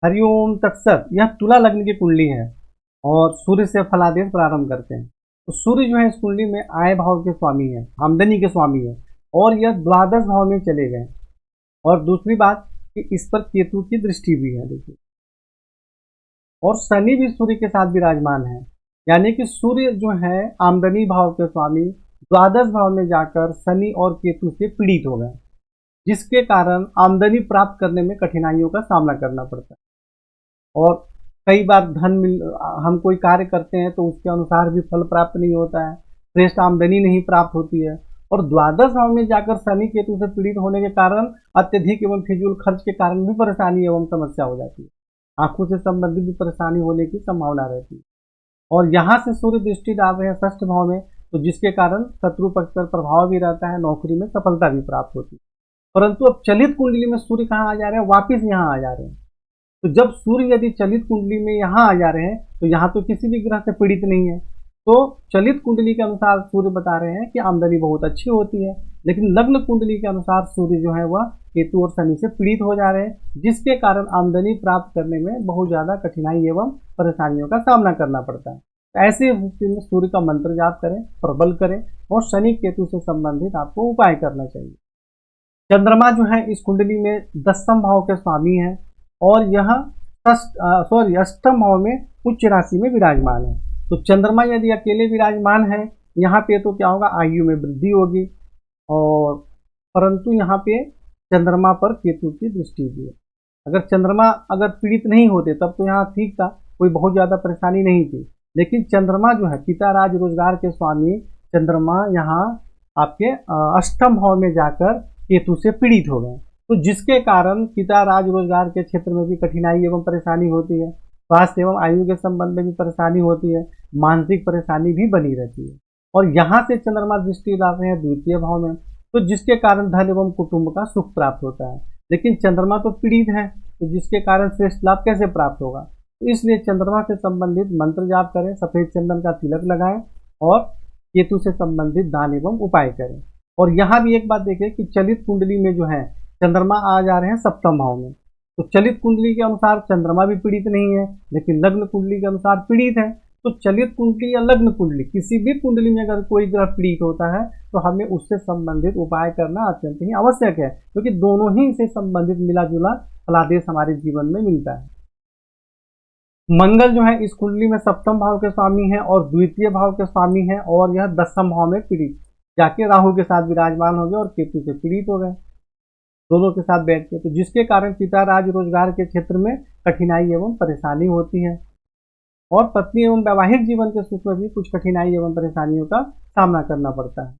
हरिओम तत्सत। यह तुला लग्न की कुंडली है और सूर्य से फलादेश प्रारंभ करते हैं। तो सूर्य जो है इस कुंडली में आय भाव के स्वामी है, आमदनी के स्वामी है और यह द्वादश भाव में चले गए। और दूसरी बात कि इस पर केतु की दृष्टि भी है, देखिए, और शनि भी सूर्य के साथ विराजमान है। यानी कि सूर्य जो है आमदनी भाव के स्वामी द्वादश भाव में जाकर शनि और केतु से पीड़ित हो गए, जिसके कारण आमदनी प्राप्त करने में कठिनाइयों का सामना करना पड़ता है। और कई बार हम कोई कार्य करते हैं तो उसके अनुसार भी फल प्राप्त नहीं होता है, श्रेष्ठ आमदनी नहीं प्राप्त होती है। और द्वादश भाव में जाकर शनि केतु से पीड़ित होने के कारण अत्यधिक एवं फिजूल खर्च के कारण भी परेशानी एवं समस्या हो जाती है। आंखों से संबंधित भी परेशानी होने की संभावना रहती है। और यहाँ से सूर्य दृष्टि डाल रहे हैं षष्ठ भाव में, तो जिसके कारण शत्रु पक्ष पर प्रभाव भी रहता है, नौकरी में सफलता भी प्राप्त होती है। परंतु अब चलित कुंडली में सूर्य कहाँ आ जा रहे हैं, वापिस यहाँ आ जा रहे हैं। तो जब सूर्य यदि चलित कुंडली में यहाँ आ जा रहे हैं तो यहाँ तो किसी भी ग्रह से पीड़ित नहीं है। तो चलित कुंडली के अनुसार सूर्य बता रहे हैं कि आमदनी बहुत अच्छी होती है, लेकिन लग्न कुंडली के अनुसार सूर्य जो है वह केतु और शनि से पीड़ित हो जा रहे हैं, जिसके कारण आमदनी प्राप्त करने में बहुत ज्यादा कठिनाई एवं परेशानियों का सामना करना पड़ता है। ऐसी स्थिति में सूर्य का मंत्र जाप करें, प्रबल करें और शनि केतु से संबंधित आपको उपाय करना चाहिए। चंद्रमा जो है इस कुंडली में दसम भाव के स्वामी है और यह अष्टम भाव में उच्च राशि में विराजमान है। तो चंद्रमा यदि अकेले विराजमान है यहाँ पे तो क्या होगा, आयु में वृद्धि होगी। और परंतु यहाँ पे चंद्रमा पर केतु की दृष्टि भी है। अगर चंद्रमा पीड़ित नहीं होते तब तो यहाँ ठीक था, कोई बहुत ज्यादा परेशानी नहीं थी। लेकिन चंद्रमा जो है पिता राज रोजगार के स्वामी चंद्रमा यहाँ आपके अष्टम भाव में जाकर केतु से पीड़ित हो गए, तो जिसके कारण पिता राज रोजगार के क्षेत्र में भी कठिनाई एवं परेशानी होती है, स्वास्थ्य एवं आयु के संबंध में भी परेशानी होती है, मानसिक परेशानी भी बनी रहती है। और यहाँ से चंद्रमा दृष्टि डाल रहे हैं द्वितीय भाव में, तो जिसके कारण धन एवं कुटुंब का सुख प्राप्त होता है। लेकिन चंद्रमा तो पीड़ित है, तो जिसके कारण श्रेष्ठ लाभ कैसे प्राप्त होगा। तो इसलिए चंद्रमा से संबंधित मंत्र जाप करें, सफेद चंदन का तिलक लगाएं और केतु से संबंधित दान एवं उपाय करें। और यहाँ भी एक बात देखें कि चलित कुंडली में जो है चंद्रमा आ जा रहे हैं सप्तम भाव में। तो चलित कुंडली के अनुसार चंद्रमा भी पीड़ित नहीं है, लेकिन लग्न कुंडली के अनुसार पीड़ित है। तो चलित कुंडली या लग्न कुंडली किसी भी कुंडली में अगर कोई ग्रह पीड़ित होता है तो हमें उससे संबंधित उपाय करना अत्यंत ही आवश्यक है, क्योंकि दोनों ही से संबंधित मिला जुला फलादेश हमारे जीवन में मिलता है। मंगल जो है इस कुंडली में सप्तम भाव के स्वामी है और द्वितीय भाव के स्वामी है, और यह दसम भाव में पीड़ित जाके राहु के साथ विराजमान हो गए और केतु से पीड़ित हो गए, दोनों के साथ बैठ के। तो जिसके कारण पिता राज रोजगार के क्षेत्र में कठिनाई एवं परेशानी होती है और पत्नी एवं वैवाहिक जीवन के सुख में भी कुछ कठिनाई एवं परेशानियों का सामना करना पड़ता है।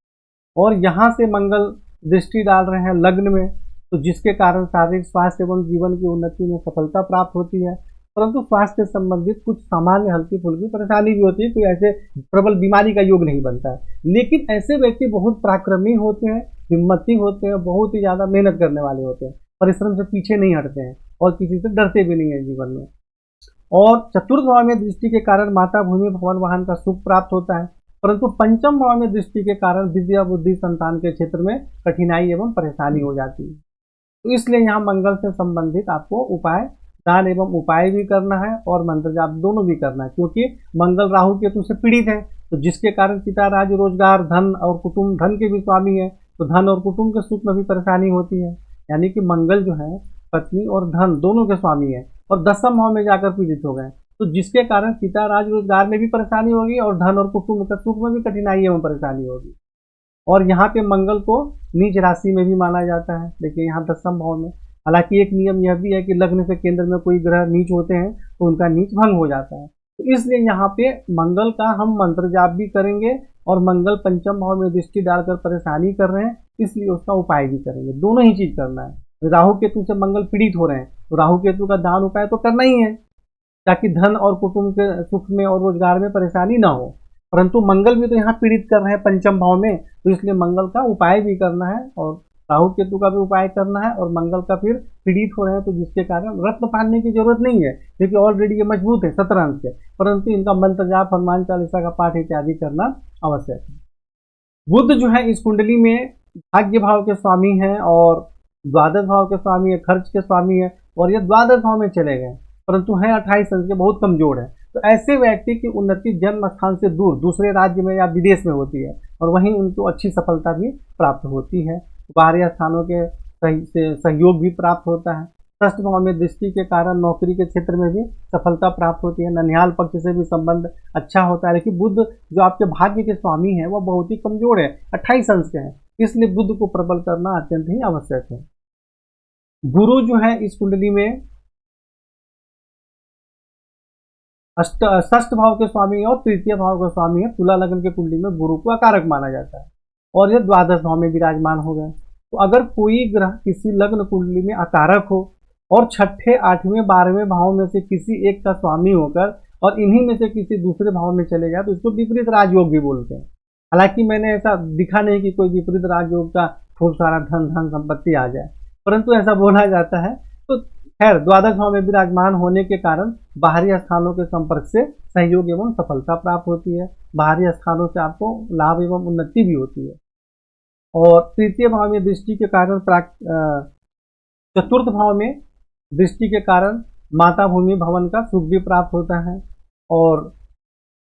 और यहाँ से मंगल दृष्टि डाल रहे हैं लग्न में, तो जिसके कारण शारीरिक स्वास्थ्य एवं जीवन की उन्नति में सफलता प्राप्त होती है। परंतु स्वास्थ्य से संबंधित कुछ सामान्य हल्की फुल्की परेशानी भी होती है, कोई ऐसे प्रबल बीमारी का योग नहीं बनता है। लेकिन ऐसे व्यक्ति बहुत पराक्रमी होते हैं, हिम्मती होते हैं, बहुत ही ज्यादा मेहनत करने वाले होते हैं, परिश्रम से पीछे नहीं हटते हैं और किसी से डरते भी नहीं है जीवन में। और चतुर्थ भाव में दृष्टि के कारण माता भूमि भवन वाहन का सुख प्राप्त होता है, परंतु पंचम भाव में दृष्टि के कारण विद्या बुद्धि संतान के क्षेत्र में कठिनाई एवं परेशानी हो जाती है। तो इसलिए यहाँ मंगल से संबंधित आपको उपाय दान एवं उपाय भी करना है और मंत्र जाप दोनों भी करना है, क्योंकि मंगल राहु केतु से पीड़ित है, तो जिसके कारण पिता राज रोजगार धन और कुटुंब, धन के भी स्वामी है, तो धन और कुटुंब के सुख में भी परेशानी होती है। यानी कि मंगल जो है पत्नी और धन दोनों के स्वामी है और दसम भाव में जाकर पीड़ित हो गए, तो जिसके कारण पिता राज रोजगार में भी परेशानी होगी और धन और कुटुंब के सुख में भी कठिनाई एवं परेशानी होगी। और यहाँ पे मंगल को नीच राशि में भी माना जाता है, देखिए यहाँ दसम भाव में। हालांकि एक नियम यह भी है कि लग्न से केंद्र में कोई ग्रह नीच होते हैं तो उनका नीच भंग हो जाता है। तो इसलिए यहाँ पे मंगल का हम मंत्र जाप भी करेंगे और मंगल पंचम भाव में दृष्टि डालकर परेशानी कर रहे हैं, इसलिए उसका उपाय भी करेंगे। दोनों ही चीज करना है। राहु केतु से मंगल पीड़ित हो रहे हैं तो राहु केतु का दान उपाय तो करना ही है, ताकि धन और कुटुंब के सुख में और रोजगार में परेशानी ना हो। परंतु मंगल भी तो यहाँ पीड़ित कर रहे हैं पंचम भाव में, तो इसलिए मंगल का उपाय भी करना है और राहु केतु का भी उपाय करना है। और मंगल का फिर पीड़ित हो रहे हैं तो जिसके कारण रत्न पालने की जरूरत नहीं है, क्योंकि ऑलरेडी ये मजबूत है 17 अंक से, परंतु इनका मंत्र जाप, हनुमान चालीसा का पाठ इत्यादि करना आवश्यक है। बुध जो है इस कुंडली में भाग्य भाव के स्वामी है और द्वादश भाव के स्वामी है, खर्च के स्वामी है, और ये द्वादश भाव में चले गए। परंतु हैं 28 अंश के, बहुत कमजोर है। तो ऐसे व्यक्ति की उन्नति जन्म स्थान से दूर दूसरे राज्य में या विदेश में होती है और वहीं उनको अच्छी सफलता भी प्राप्त होती है। बाहरी स्थानों के सहयोग भी प्राप्त होता है। षष्ठ भाव में दृष्टि के कारण नौकरी के क्षेत्र में भी सफलता प्राप्त होती है। ननिहाल पक्ष से भी संबंध अच्छा होता है। लेकिन बुध जो आपके भाग्य के स्वामी है वह बहुत ही कमजोर है, 28 अंश के हैं, इसलिए बुध को प्रबल करना अत्यंत ही आवश्यक है। गुरु जो है इस कुंडली में षष्ठ भाव के स्वामी और तृतीय भाव का स्वामी है। तुला लग्न के कुंडली में गुरु को अकारक माना जाता है और यह द्वादश भाव में विराजमान हो गए। तो अगर कोई ग्रह किसी लग्न कुंडली में अकारक हो और छठे, आठवें, 12वें भाव में से किसी एक का स्वामी होकर और इन्हीं में से किसी दूसरे भाव में चले जाए तो इसको विपरीत राजयोग भी बोलते हैं। हालांकि मैंने ऐसा दिखा नहीं कि कोई विपरीत राजयोग का खूब सारा धन संपत्ति आ जाए, परंतु ऐसा बोला जाता है। तो खैर, द्वादश भाव में विराजमान होने के कारण बाहरी स्थानों के संपर्क से सहयोग एवं सफलता प्राप्त होती है। बाहरी स्थानों से आपको लाभ एवं उन्नति भी होती है। और तृतीय भाव में दृष्टि के कारण चतुर्थ भाव में दृष्टि के कारण माता भूमि भवन का सुख भी प्राप्त होता है। और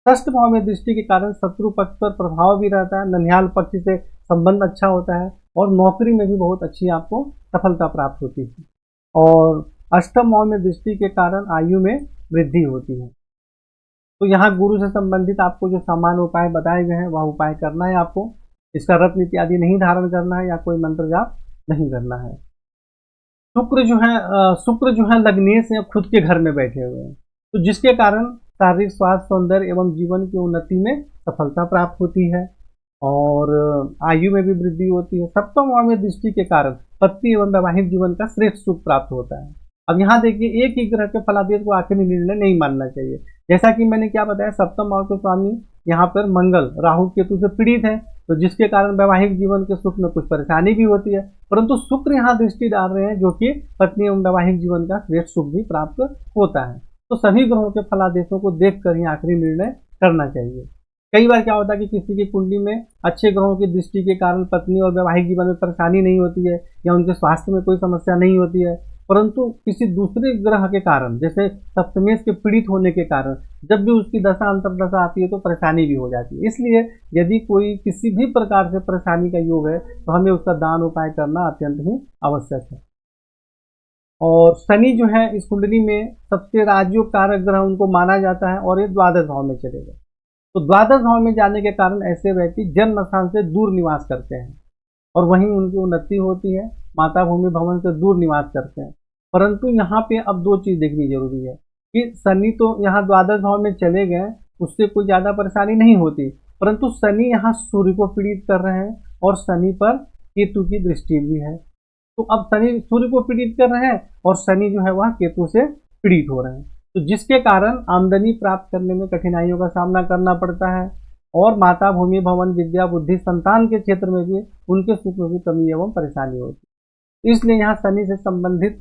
षष्ठ भाव में दृष्टि के कारण शत्रु पक्ष पर प्रभाव भी रहता है। ननिहाल पक्ष से संबंध अच्छा होता है और नौकरी में भी बहुत अच्छी आपको सफलता प्राप्त होती है। और अष्टम भाव में दृष्टि के कारण आयु में वृद्धि होती है। तो यहाँ गुरु से संबंधित आपको जो सामान्य उपाय बताए गए हैं वह उपाय करना है। आपको इसका रत्न इत्यादि नहीं धारण करना है या कोई मंत्र जाप नहीं करना है। शुक्र जो है लग्नेश या खुद के घर में बैठे हुए हैं, तो जिसके कारण शारीरिक स्वास्थ्य, सौंदर्य एवं जीवन की उन्नति में सफलता प्राप्त होती है और आयु में भी वृद्धि होती है। सप्तम भाव में दृष्टि के कारण पति एवं वैवाहिक जीवन का श्रेष्ठ सुख प्राप्त होता है। अब यहाँ देखिए, एक ही ग्रह के फलादेश को आखिरी निर्णय नहीं मानना चाहिए। जैसा कि मैंने क्या बताया, सप्तम भाव के स्वामी यहाँ पर मंगल राहु केतु से पीड़ित है, तो जिसके कारण वैवाहिक जीवन के सुख में कुछ परेशानी भी होती है। परंतु शुक्र यहाँ दृष्टि डाल रहे हैं जो कि पत्नी एवं वैवाहिक जीवन का श्रेष्ठ सुख भी प्राप्त होता है। तो सभी ग्रहों के फलादेशों को देखकर ही आखिरी निर्णय करना चाहिए। कई बार क्या होता है कि किसी की कुंडली में अच्छे ग्रहों की दृष्टि के कारण पत्नी और वैवाहिक जीवन में परेशानी नहीं होती है या उनके स्वास्थ्य में कोई समस्या नहीं होती है, परंतु किसी दूसरे ग्रह के कारण, जैसे सप्तमेश के पीड़ित होने के कारण, जब भी उसकी दशा अंतर्दशा आती है तो परेशानी भी हो जाती है। इसलिए यदि कोई किसी भी प्रकार से परेशानी का योग है तो हमें उसका दान उपाय करना अत्यंत ही आवश्यक है। और शनि जो है इस कुंडली में सबसे राजयोग कारक ग्रह उनको माना जाता है और ये द्वादश भाव में चलेगा। तो द्वादश भाव में जाने के कारण ऐसे व्यक्ति जन्म स्थान से दूर निवास करते हैं और वहीं उनकी उन्नति होती है। माता भूमि भवन से दूर निवास करते हैं। परंतु यहाँ पे अब दो चीज देखनी जरूरी है कि शनि तो यहाँ द्वादश भाव में चले गए, उससे कोई ज्यादा परेशानी नहीं होती, परंतु शनि यहाँ सूर्य को पीड़ित कर रहे हैं और शनि पर केतु की दृष्टि भी है। तो अब शनि सूर्य को पीड़ित कर रहे हैं और शनि जो है वह केतु से पीड़ित हो रहे हैं, तो जिसके कारण आमदनी प्राप्त करने में कठिनाइयों का सामना करना पड़ता है और माता भूमि भवन विद्या बुद्धि संतान के क्षेत्र में भी उनके सुख में भी कमी एवं परेशानी होती है। इसलिए यहाँ शनि से संबंधित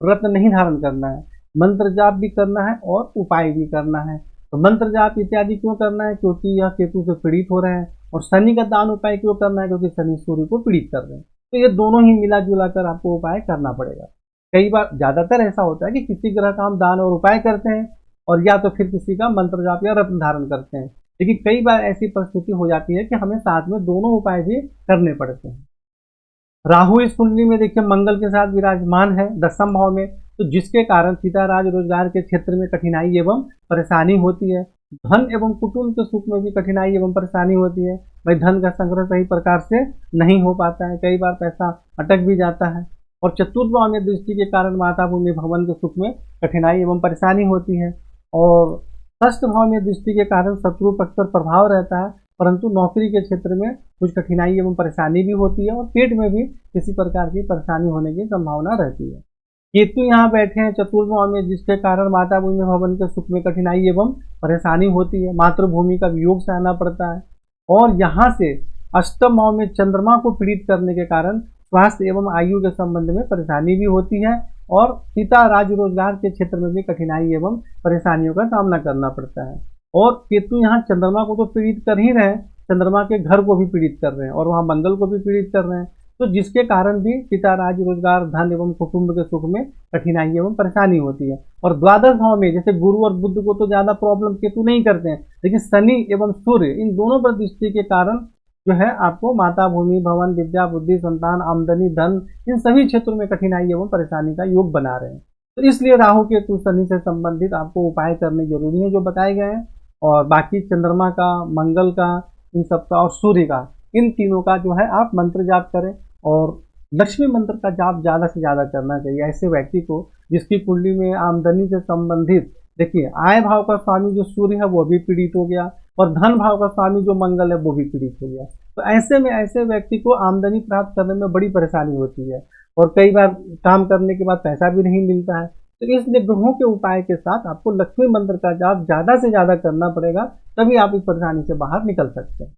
व्रत नहीं धारण करना है, मंत्र जाप भी करना है और उपाय भी करना है। तो मंत्र जाप इत्यादि क्यों करना है? क्योंकि यह केतु से पीड़ित हो रहे हैं। और शनि का दान उपाय क्यों करना है? क्योंकि शनि सूर्य को पीड़ित कर रहे हैं। तो ये दोनों ही मिला जुला कर आपको उपाय करना पड़ेगा। कई बार ज्यादातर ऐसा होता है कि किसी ग्रह का हम दान और उपाय करते हैं और या तो फिर किसी का मंत्र जाप या रत्न धारण करते हैं, लेकिन कई बार ऐसी परिस्थिति हो जाती है कि हमें साथ में दोनों उपाय भी करने पड़ते हैं। राहु इस कुंडली में देखिए मंगल के साथ विराजमान है दसम भाव में, तो जिसके कारण पिता राज रोजगार के क्षेत्र में कठिनाई एवं परेशानी होती है। धन एवं कुटुंब के सुख में भी कठिनाई एवं परेशानी होती है। भाई धन का संग्रह सही प्रकार से नहीं हो पाता है, कई बार पैसा अटक भी जाता है। और चतुर्थ भाव में दृष्टि के कारण माता भूमि भवन के सुख में कठिनाई एवं परेशानी होती है। और षष्ठ भाव में दृष्टि के कारण शत्रु पक्ष पर प्रभाव रहता है, परंतु नौकरी के क्षेत्र में कुछ कठिनाई एवं परेशानी भी होती है और पेट में भी किसी प्रकार की परेशानी होने की संभावना रहती है। केतु यहाँ बैठे हैं चतुर्थ भाव में, जिसके कारण माता भूमि भवन के सुख में कठिनाई एवं परेशानी होती है। मातृभूमि का वियोग सहना पड़ता है। और यहाँ से अष्टम भाव में चंद्रमा को पीड़ित करने के कारण स्वास्थ्य एवं आयु के संबंध में परेशानी भी होती है और पिता राज रोजगार के क्षेत्र में भी कठिनाई एवं परेशानियों का सामना करना पड़ता है। और केतु यहाँ चंद्रमा को तो पीड़ित कर ही रहे हैं, चंद्रमा के घर को भी पीड़ित कर रहे हैं और वहाँ मंगल को भी पीड़ित कर रहे हैं। तो जिसके कारण भी पिता राज रोजगार धन एवं कुटुंब के सुख में कठिनाई एवं परेशानी होती है। और द्वादश भाव में जैसे गुरु और बुध को तो ज्यादा प्रॉब्लम केतु नहीं करते हैं, लेकिन शनि एवं सूर्य इन दोनों पर दृष्टि के कारण जो है आपको माता, भूमि, भवन, विद्या, बुद्धि, संतान, आमदनी, धन इन सभी क्षेत्रों में कठिनाई एवं परेशानी का योग बना रहे हैं। तो इसलिए राहु केतु शनि से संबंधित आपको उपाय करने जरूरी है जो बताए गए हैं। और बाकी चंद्रमा का, मंगल का, इन सब का और सूर्य का, इन तीनों का जो है आप मंत्र जाप करें। और लक्ष्मी मंत्र का जाप ज्यादा से ज्यादा करना चाहिए ऐसे व्यक्ति को जिसकी कुंडली में आमदनी से संबंधित, देखिए आय भाव का स्वामी जो सूर्य है वो भी पीड़ित हो गया और धन भाव का स्वामी जो मंगल है वो भी पीड़ित हो गया। तो ऐसे में ऐसे व्यक्ति को आमदनी प्राप्त करने में बड़ी परेशानी होती है और कई बार काम करने के बाद पैसा भी नहीं मिलता है। तो इसलिए ग्रहों के उपाय के साथ आपको लक्ष्मी मंत्र का जाप ज्यादा से ज्यादा करना पड़ेगा, तभी आप इस परेशानी से बाहर निकल सकते हैं।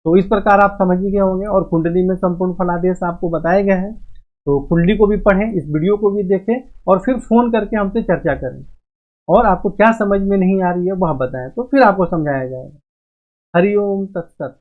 तो इस प्रकार आप समझ ही गए होंगे और कुंडली में संपूर्ण फलादेश आपको बताए गए हैं। तो कुंडली को भी पढ़ें, इस वीडियो को भी देखें और फिर फोन करके हमसे चर्चा करें और आपको क्या समझ में नहीं आ रही है वह बताएं, तो फिर आपको समझाया जाएगा। हरिओम तत्सत।